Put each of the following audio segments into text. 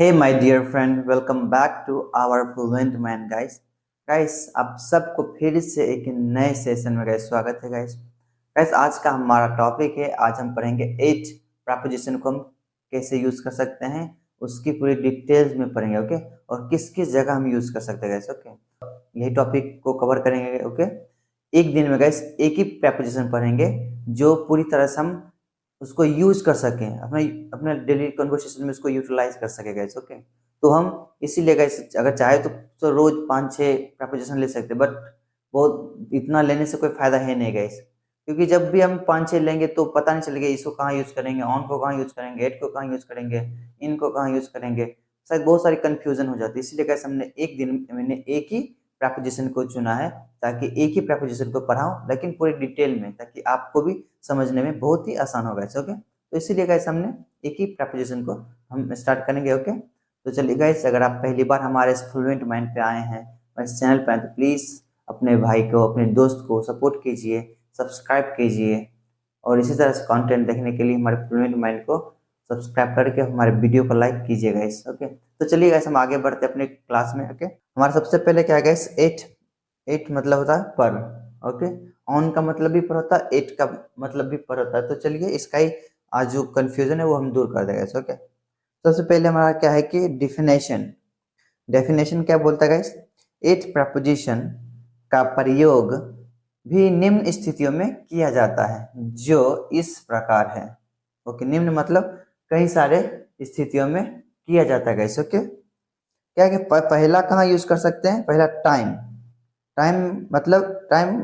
Hey my dear friend, welcome back to our fluent man guys आप सबको फिर से एक नए सेशन में गाइस स्वागत है गाइस आज का हमारा टॉपिक है। आज हम पढ़ेंगे 8 प्रपोजिशन को हम कैसे यूज कर सकते हैं, उसकी पूरी डिटेल्स में पढ़ेंगे। ओके, और किस किस जगह हम यूज कर सकते हैं गाइस। ओके, यही टॉपिक को कवर करेंगे। ओके, एक दिन में गाइस एक ही प्रपोजिशन पढ़ेंगे जो पूरी तरह से हम उसको यूज कर सकें, अपने अपने डेली कन्वर्सेशन में उसको यूटिलाइज कर सके गाइस। ओके, तो हम इसीलिए गाइस अगर चाहे तो रोज 5-6 प्रपोजिशन ले सकते हैं, बट बहुत इतना लेने से कोई फायदा है नहीं गाइस, क्योंकि जब भी हम 5-6 लेंगे तो पता नहीं चलेगा इसको कहाँ यूज करेंगे, ऑन को कहाँ यूज करेंगे, एट को कहाँ यूज करेंगे, इन को कहाँ यूज करेंगे, शायद बहुत सारी कंफ्यूजन हो जाती है। इसलिए गाइस हमने एक दिन मैंने एक ही प्रपोजिशन को चुना है, ताकि एक ही प्रपोजिशन को पढ़ाऊं लेकिन पूरी डिटेल में, ताकि आपको भी समझने में बहुत ही आसान होगा। ओके, तो इसीलिए गाइस हमने एक ही प्रपोजिशन को हम स्टार्ट करेंगे। ओके, तो चलिए गाइस, अगर आप पहली बार हमारे इस फ्लुएंट माइंड पे आए हैं और इस चैनल पे आए, तो प्लीज अपने भाई को, अपने दोस्त को सपोर्ट कीजिए, सब्सक्राइब कीजिए, और इसी तरह से कंटेंट देखने के लिए हमारे फ्लुएंट माइंड को सब्सक्राइब करके हमारे वीडियो को लाइक कीजिए गाइस। ओके, तो चलिए गाइस हम आगे बढ़ते अपने क्लास में। ओके, हमारा सबसे पहले क्या है गाइस, एट मतलब होता है पर। ओके, ऑन का मतलब भी पर होता है, एट का मतलब भी पर होता है। तो चलिए इसका ही आज जो कंफ्यूजन है वो हम दूर कर देंगे। ओके, सबसे पहले हमारा क्या है कि डेफिनेशन। डेफिनेशन क्या बोलता है गाइस, एट प्रपोजिशन का प्रयोग भी निम्न स्थितियों में किया जाता है जो इस प्रकार है। ओके, निम्न मतलब कई सारे स्थितियों में किया जाता है गाइस। ओके, क्या है कि पहला कहाँ यूज कर सकते हैं, पहला टाइम। टाइम मतलब टाइम,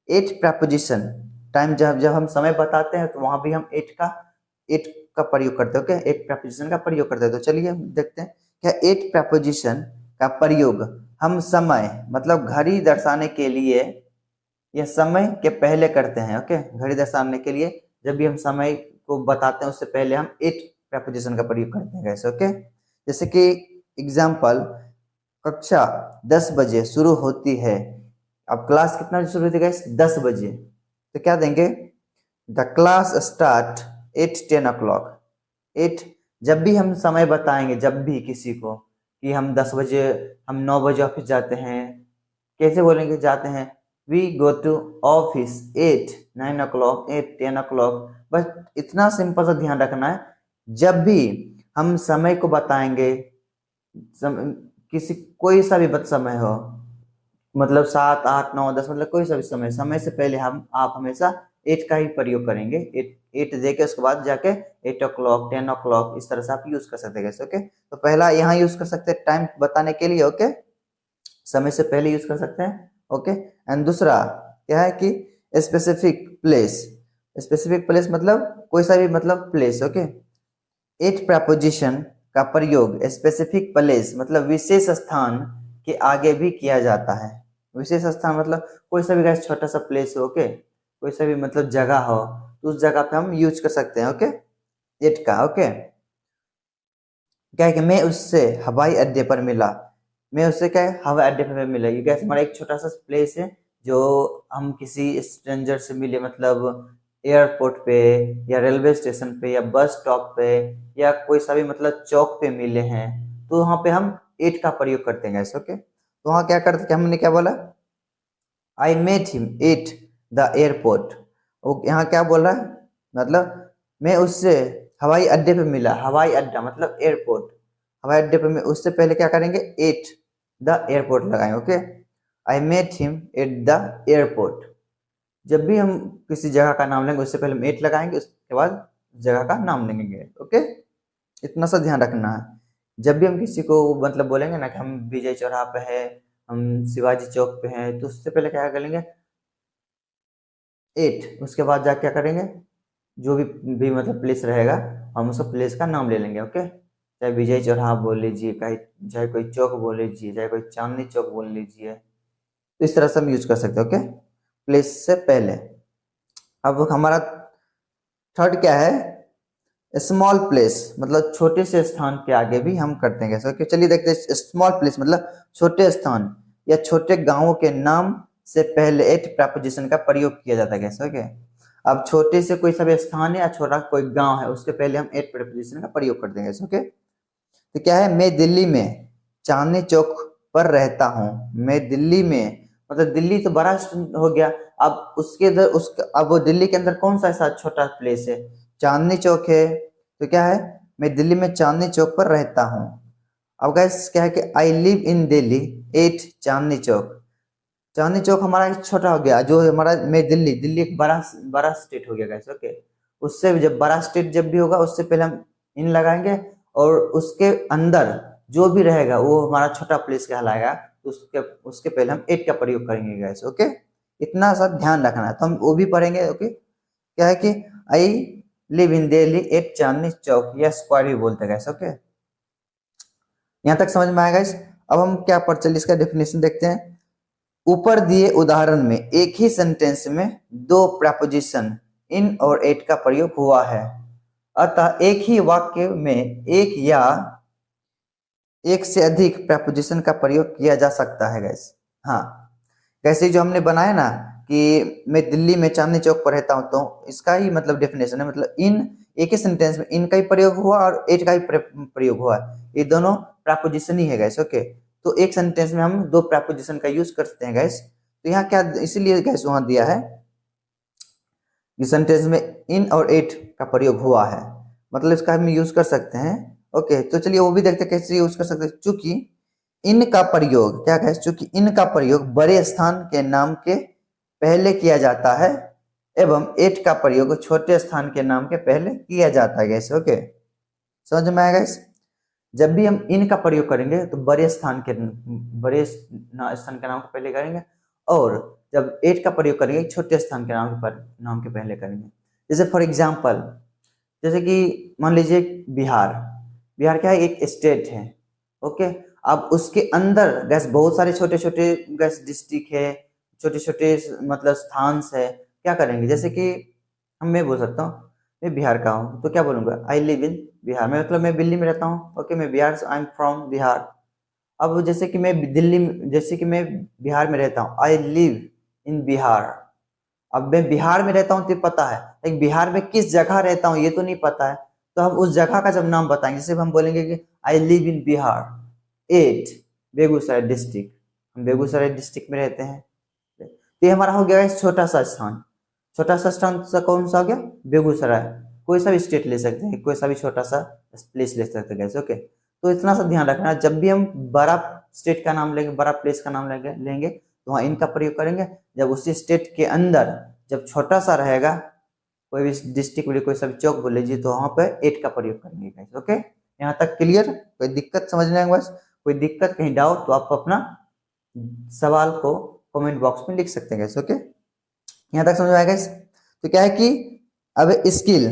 एट प्रपोजिशन, टाइम जब जब हम समय बताते हैं तो वहां भी हम एट का प्रयोग करते हैं। ओके, एट प्रपोजिशन का प्रयोग करते हैं। तो चलिए हम देखते हैं क्या एट प्रपोजिशन का प्रयोग हम समय मतलब घड़ी दर्शाने के लिए या समय के पहले करते हैं। ओके, घड़ी दर्शाने के लिए जब भी हम समय को बताते हैं उससे पहले हम एट प्रपोजिशन का प्रयोग करते हैं गाइस। ओके, जैसे कि एग्जाम्पल, कक्षा 10 बजे शुरू होती है। अब क्लास कितना बजे शुरू होती है गाइस, 10 बजे। तो क्या देंगे, the class start at 10 o'clock। At, जब भी हम समय बताएंगे, जब भी किसी को कि हम 10 बजे, हम 9 बजे ऑफिस जाते हैं, कैसे बोलेंगे जाते हैं, we go to office at 9 o'clock, at 10 o'clock। बस इतना सिंपल सा ध्यान रखना है, जब भी हम समय को बताएंगे, किसी कोई सा भी समय हो, मतलब 7, 8, 9, 10, मतलब कोई सा भी समय, समय से पहले आप हमेशा एट का ही प्रयोग करेंगे। एट देके उसके बाद जाके 8 o'clock, 10 o'clock, इस तरह से आप यूज कर सकते हैं। ओके, तो पहला यहाँ यूज कर सकते हैं टाइम बताने के लिए। ओके, समय से पहले यूज कर सकते हैं। ओके, एंड दूसरा क्या है कि स्पेसिफिक प्लेस। स्पेसिफिक प्लेस मतलब कोई सा भी मतलब प्लेस। ओके, एट प्रपोजिशन का प्रयोग स्पेसिफिक प्लेस मतलब विशेष स्थान के आगे भी किया जाता है। विशेष स्थान मतलब कोई सा भी छोटा सा प्लेस हो, ओके, कोई सा भी मतलब जगह हो, तो उस जगह पे हम यूज कर सकते हैं। ओके, एट का। ओके, क्या है कि मैं उससे हवाई अड्डे पर मिला। मैं उससे क्या है, हवाई अड्डे पर मिला। ये कैसे, हमारा एक छोटा सा प्लेस है जो हम किसी स्ट्रेंजर से मिले, मतलब एयरपोर्ट पे या रेलवे स्टेशन पे या बस स्टॉप पे या कोई सा भी मतलब चौक पे मिले हैं, तो वहां पे हम एट का प्रयोग करते हैं गैस। ओके, तो वहां क्या करते, हमने क्या बोला, I met him at the airport. वो यहाँ क्या बोल रहा है, मतलब मैं उससे हवाई अड्डे पे मिला। हवाई अड्डा मतलब एयरपोर्ट, हवाई अड्डे पे मैं उससे पहले क्या करेंगे, एट द एयरपोर्ट लगाएंगे। Okay, I met him at the airport. जब भी हम किसी जगह का नाम लेंगे उससे पहले हम एट लगाएंगे, उसके बाद जगह का नाम लेंगे। ओके, इतना सा ध्यान रखना है। जब भी हम किसी को मतलब बोलेंगे ना कि हम विजय चौराहा पे है, हम शिवाजी चौक पे हैं, तो उससे पहले क्या करेंगे, एट, उसके बाद जाके क्या करेंगे, जो भी मतलब प्लेस रहेगा हम उसको प्लेस का नाम ले लेंगे। ओके, चाहे विजय चौराहा बोल लीजिए, चाहे कोई चौक बोल लीजिए, चाहे कोई चांदनी चौक बोल लीजिए, तो इस तरह से हम यूज कर सकते हैं। ओके, प्लेस से पहले। अब हमारा थर्ड क्या है, स्मॉल प्लेस मतलब छोटे से स्थान के आगे भी हम करते हैं। ओके, चलिए देखते हैं। स्मॉल प्लेस मतलब छोटे स्थान या छोटे गांवों के नाम से पहले एट प्रपोजिशन का प्रयोग किया जाता है। ओके, अब छोटे से कोई सा भी स्थान है या छोटा कोई गांव है, उसके पहले हम एट प्रपोजिशन का प्रयोग कर देंगे। ओके, तो क्या है, मैं दिल्ली में चांदनी चौक पर रहता हूँ। मैं दिल्ली में, मतलब दिल्ली तो बड़ा हो गया। अब उसके अंदर अब वो दिल्ली के अंदर कौन सा ऐसा छोटा प्लेस है, चांदनी चौक है। तो क्या है, मैं दिल्ली में चांदनी चौक पर रहता हूँ। अब गैस क्या है कि I live in Delhi at Chandni Chowk. Chandni Chowk हमारा एक छोटा हो गया, जो हमारा मैं दिल्ली, दिल्ली एक बड़ा बड़ा स्टेट हो गया गैस। ओके, उससे जब बड़ा स्टेट जब भी होगा उससे पहले हम इन लगाएंगे, और उसके अंदर जो भी रहेगा वो हमारा छोटा प्लेस कहलाएगा। तो उसके उसके पहले हम एट का प्रयोग करेंगे गैस। ओके, इतना सा ध्यान रखना है, तो हम वो भी पढ़ेंगे। ओके, क्या है कि I live in Delhi at Chandni Chowk, या स्क्वायर भी बोलते हैं गैस। ओके, यहाँ तक समझ में आएगा इस। अब हम क्या पढ़, चलिए इसका डेफिनेशन देखते हैं। ऊपर दिए उदाहरण में एक ही सेंटेंस में दो प्रपोजिशन इन और एट का प्रयोग हुआ है, अतः एक ही वाक्य में एक या एक से अधिक प्रपोजिशन का प्रयोग किया जा सकता है गैस। हाँ, कैसे जो हमने बनाया ना कि मैं दिल्ली में चांदनी चौक पर रहता हूं, तो इसका ही मतलब डेफिनेशन है, मतलब इन एक ही सेंटेंस में इन का ही प्रयोग हुआ और एट का ही प्रयोग हुआ। ये दोनों प्रपोजिशन ही है गैस। ओके, तो एक सेंटेंस में हम दो प्रपोजिशन का यूज करते हैं गैस। तो यहाँ क्या, इसीलिए गैस वहां दिया है कि सेंटेंस में इन और एट का प्रयोग हुआ है, मतलब इसका हम यूज कर सकते हैं। ओके, तो चलिए वो भी देखते हैं कैसे यूज कर सकते हैं। चूंकि इन का प्रयोग क्या है, चूंकि इन का प्रयोग बड़े स्थान के नाम के पहले किया जाता है एवं एट का प्रयोग छोटे स्थान के नाम के पहले किया जाता है गैस। ओके, समझ में आएगा इस। जब भी हम इन का प्रयोग करेंगे तो बड़े स्थान के नाम के पहले करेंगे, और जब एट का प्रयोग करेंगे छोटे स्थान के नाम के पहले करेंगे। जैसे फॉर एग्जाम्पल, जैसे कि मान लीजिए बिहार, बिहार क्या है, एक स्टेट है। ओके, अब उसके अंदर गैस बहुत सारे छोटे छोटे गैस डिस्ट्रिक्ट है, छोटे छोटे मतलब स्थान है। क्या करेंगे, जैसे कि मैं बोल सकता हूँ मैं बिहार का हूँ, तो क्या बोलूंगा, आई लिव इन बिहार। मैं मतलब मैं दिल्ली में रहता हूँ। ओके, मैं बिहार से, आई एम फ्रॉम बिहार। अब जैसे कि मैं दिल्ली, जैसे कि मैं बिहार में रहता हूँ, आई लिव इन बिहार। अब मैं बिहार में रहता हूँ तो पता है, लेकिन बिहार में किस जगह रहता हूँ ये तो नहीं पता है। तो हम उस जगह का जब नाम बताएंगे, जैसे हम बोलेंगे कि I live in Bihar at Begusarai district, हम बेगूसराय डिस्ट्रिक्ट में रहते हैं। तो ये हमारा हो गया छोटा सा स्थान। छोटा सा स्थान कौन सा हो गया, बेगूसराय। कोई सा भी स्टेट ले सकते हैं, कोई सा भी छोटा सा प्लेस ले सकते हैं। ओके, तो इतना सा ध्यान रखना, जब भी हम बड़ा स्टेट का नाम लेंगे, बड़ा प्लेस का नाम लेंगे तो वहाँ इनका प्रयोग करेंगे। जब उसी स्टेट के अंदर जब छोटा सा रहेगा, कोई भी डिस्ट्रिक्ट बोले, कोई सा भी चौक बोले जी, तो वहाँ पे एट का प्रयोग करेंगे। ओके, यहाँ तक क्लियर, कोई दिक्कत समझने में, बस कोई दिक्कत कहीं डाउट तो आप अपना सवाल को कमेंट बॉक्स में लिख सकते हैं। ओके, यहाँ तक समझ में आएगा। तो क्या है कि अब स्किल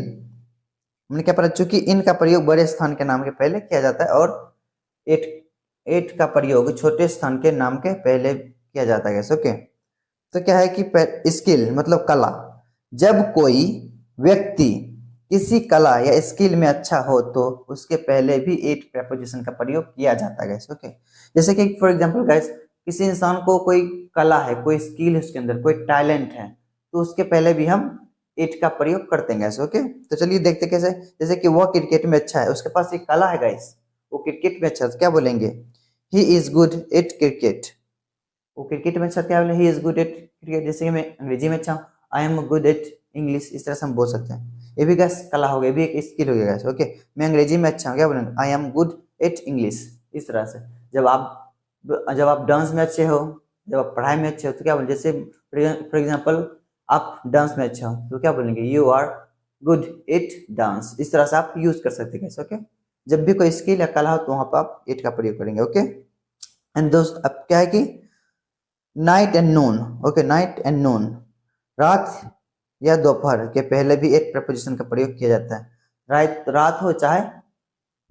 हमने क्या पढ़ा, चूंकि इन का प्रयोग बड़े स्थान के नाम के पहले किया जाता है और एट एट का प्रयोग छोटे स्थान के नाम के पहले किया जाता है। ओके, तो क्या है कि स्किल मतलब कला, जब कोई व्यक्ति किसी कला या स्किल में अच्छा हो तो उसके पहले भी एट प्रपोजिशन का प्रयोग किया जाता है। ओके, जैसे कि फॉर एग्जांपल गाइस, किसी इंसान को कोई कला है, कोई स्किल है, उसके अंदर कोई टैलेंट है, तो उसके पहले भी हम एट का प्रयोग करते हैं गाइस। ओके, तो चलिए देखते कैसे। जैसे कि वह क्रिकेट में अच्छा है, उसके पास एक कला है गाइस, वो क्रिकेट में अच्छा है, तो क्या बोलेंगे, he is good at cricket. वो क्रिकेट में अच्छा, क्या बोले, he is good at cricket. जैसे कि मैं अंग्रेजी में अच्छा हूँ, I am good at English, इस तरह से हम बोल सकते हैं। ये भी गैस कला हो गया, भी एक स्किल हो गया गैस। ओके, मैं अंग्रेजी में अच्छा हूँ, क्या बोलेंगे, I am good at English, इस तरह से। जब आप डांस में अच्छे हो, जब आप पढ़ाई में अच्छे हो, तो क्या बोलेंगे, जैसे फॉर एग्जाम्पल आप डांस में अच्छे हो, तो क्या बोलेंगे, you are good at dance, इस तरह से आप यूज कर सकते हैं। ओके, जब भी कोई स्किल या कला हो तो वहां पर आप एट का प्रयोग करेंगे। ओके, एंड दोस्त अब क्या है कि night and noon. Okay, night and noon, रात या दोपहर के पहले भी एक प्रपोजिशन का प्रयोग किया जाता है। रात हो चाहे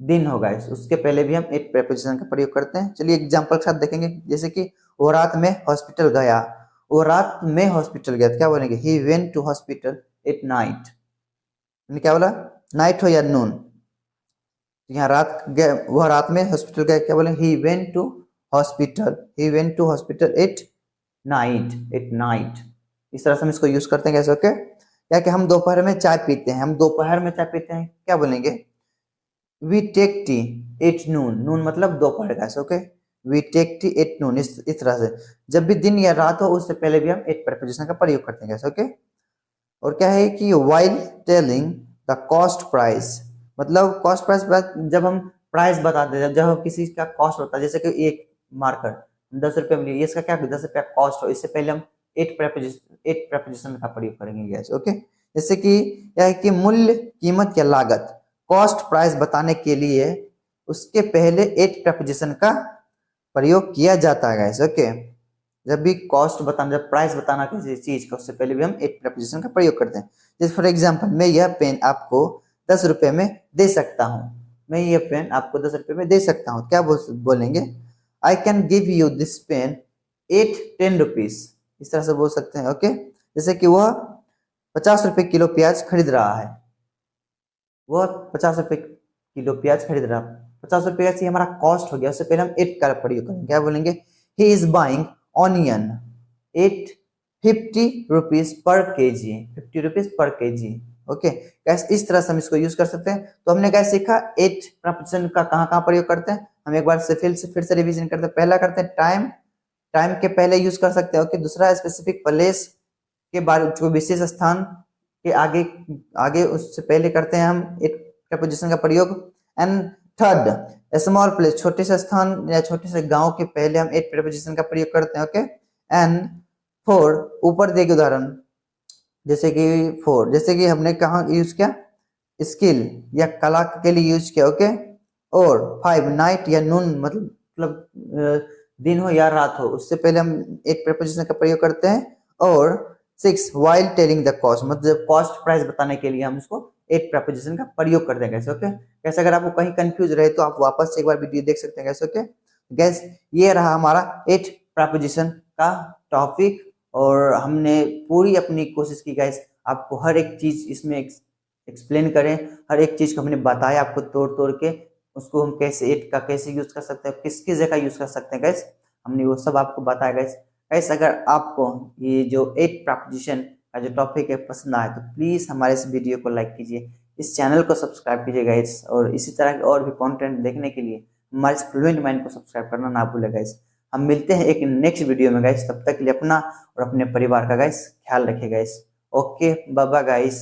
दिन हो गाइस, उसके पहले भी हम एक प्रपोजिशन का प्रयोग करते हैं। चलिए एग्जांपल के साथ देखेंगे, जैसे कि वो रात में हॉस्पिटल गया, वो रात में हॉस्पिटल गया, तो क्या बोलेंगे, he went to hospital at night. क्या बोला, नाइट हो या नून, यहाँ रात गए, वह रात में हॉस्पिटल गया, क्या बोलेंगे, he went to hospital, he went to hospital at night, at night, इस तरह से हम इसको यूज करते हैं कैसे। ओके, क्या कि हम दोपहर में चाय पीते हैं, हम दोपहर में चाय पीते हैं, क्या बोलेंगे, we take tea at noon, noon मतलब दोपहर guys, okay. We take tea at noon, इस तरह से जब भी दिन या रात हो उससे पहले भी हम एट प्रपोजिशन का प्रयोग करते हैं गैस, ओके। और क्या है कि while telling the cost price, मतलब कॉस्ट प्राइस जब हम प्राइस बताते हैं, जब हम किसी का कॉस्ट होता है, जैसे कि एक मार्कर 10 रुपये में लिए, इसका क्या 10 रुपया कॉस्ट हो, इससे पहले हम एट प्रपोजिशन का प्रयोग करेंगे गैस, ओके। जैसे कि यह है कि मूल्य, कीमत या लागत, कॉस्ट प्राइस बताने के लिए उसके पहले एट प्रपोजिशन का प्रयोग किया जाता है गैस, ओके। जब भी कॉस्ट बताना, जब प्राइस बताना किसी चीज का, उससे पहले भी हम एट प्रपोजिशन का प्रयोग करते हैं। जैसे फॉर एग्जांपल, मैं यह पेन आपको 10 रुपए में दे सकता हूँ, मैं यह पेन आपको 10 रुपए में दे सकता हूँ, क्या बोलेंगे? I can give you this pen eight 10 rupees, इस तरह से बोल सकते हैं, ओके। जैसे कि वह 50 रुपए किलो प्याज खरीद रहा है, वह 50 रुपए किलो प्याज खरीद रहा है, 50 रुपए का हमारा कॉस्ट हो गया, उससे पहले हम एट का प्रयोग करेंगे, क्या बोलेंगे? He is buying onion at 50 rupees per K ji, 50 rupees per K ji, okay. Gas इस तरह से हम इसको यूज कर सकते हैं। तो हमने गैस सीखा एट प्रपोजिशन का कहाँ कहाँ प्रयोग करते हैं। हम एक बार से फिर से रिवीजन करते हैं। पहला करते हैं टाइम, टाइम के पहले यूज कर सकते हैं, ओके। दूसरा स्पेसिफिक प्लेस के बारे, जो विशेष स्थान के आगे आगे उससे पहले करते हैं हम एक प्रपोजिशन का प्रयोग। एंड थर्ड स्मॉल प्लेस, छोटे से स्थान या छोटे से गांव के पहले हम एट प्रपोजिशन का प्रयोग करते हैं, ओके। एंड फोर, ऊपर दिए गए उदाहरण, जैसे कि फोर, जैसे कि हमने कहा यूज किया, स्किल या कला के लिए यूज किया, ओके। और फाइव, नाइट या नून, मतलब दिन हो या रात हो, उससे पहले हम एक प्रपोजिशन का प्रयोग करते हैं। और six, while telling the cost, मतलब कॉस्ट प्राइस बताने के लिए हम इसको एक प्रपोजिशन का प्रयोग करते हैं कैसे, ओके। कैसे अगर आपको कहीं कंफ्यूज रहे तो आप वापस से एक बार वीडियो देख सकते हैं कैसे, ओके। गैस ये रहा हमारा एट प्रपोजिशन का टॉपिक, और हमने पूरी अपनी कोशिश की गैस आपको हर एक चीज इसमें एक्सप्लेन करें, हर एक चीज को हमने बताया आपको तोड़ तोड़ के, उसको हम कैसे एट का कैसे यूज कर सकते हैं, किस किस जगह यूज कर सकते हैं गैस, हमने वो सब आपको बताया गैस। गैस अगर आपको ये जो एट प्रपोजिशन का जो टॉपिक है पसंद आए तो प्लीज हमारे इस वीडियो को लाइक कीजिए, इस चैनल को सब्सक्राइब कीजिए गाइस, और इसी तरह के और भी कंटेंट देखने के लिए हमारे इस फ्लुएंट माइंड को सब्सक्राइब करना ना भूले गाइस। हम मिलते हैं एक नेक्स्ट वीडियो में गाइस, तब तक के लिए अपना और अपने परिवार का गाइस ख्याल रखिए guys. Okay, bye bye guys.